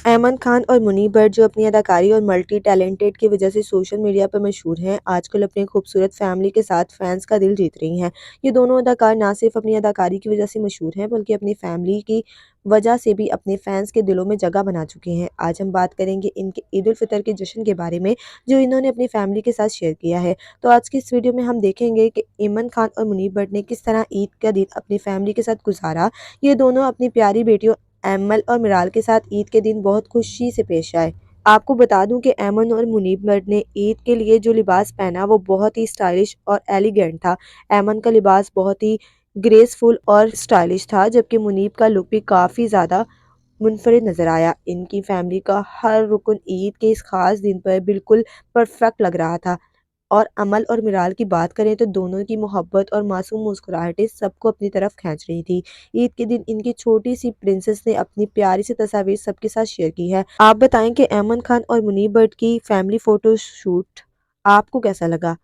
ایمن خان اور منیب بٹ جو اپنی اداکاری اور ملٹی ٹیلنٹڈ کی وجہ سے سوشل میڈیا پر مشہور ہیں، آج کل اپنی خوبصورت فیملی کے ساتھ فینس کا دل جیت رہی ہیں۔ یہ دونوں اداکار نہ صرف اپنی اداکاری کی وجہ سے مشہور ہیں بلکہ اپنی فیملی کی وجہ سے بھی اپنے فینس کے دلوں میں جگہ بنا چکے ہیں۔ آج ہم بات کریں گے ان کے عید الفطر کے جشن کے بارے میں جو انہوں نے اپنی فیملی کے ساتھ شیئر کیا ہے۔ تو آج کی اس ویڈیو میں ہم دیکھیں گے کہ ایمن خان اور منیب بٹ نے کس طرح عید کا دن اپنی فیملی کے ساتھ گزارا۔ یہ دونوں اپنی پیاری بیٹیوں ایمل اور مرال کے ساتھ عید کے دن بہت خوشی سے پیش آئے۔ آپ کو بتا دوں کہ ایمن اور منیب بٹ نے عید کے لیے جو لباس پہنا وہ بہت ہی سٹائلش اور ایلیگنٹ تھا۔ ایمن کا لباس بہت ہی گریسفل اور سٹائلش تھا، جبکہ منیب کا لک بھی کافی زیادہ منفرد نظر آیا۔ ان کی فیملی کا ہر رکن عید کے اس خاص دن پر بالکل پرفیکٹ لگ رہا تھا، اور امل اور مرال کی بات کریں تو دونوں کی محبت اور معصوم مسکراہٹیں سب کو اپنی طرف کھینچ رہی تھی۔ عید کے دن ان کی چھوٹی سی پرنسس نے اپنی پیاری سی تصاویر سب کے ساتھ شیئر کی ہے۔ آپ بتائیں کہ ایمن خان اور منیب بٹ کی فیملی فوٹو شوٹ آپ کو کیسا لگا؟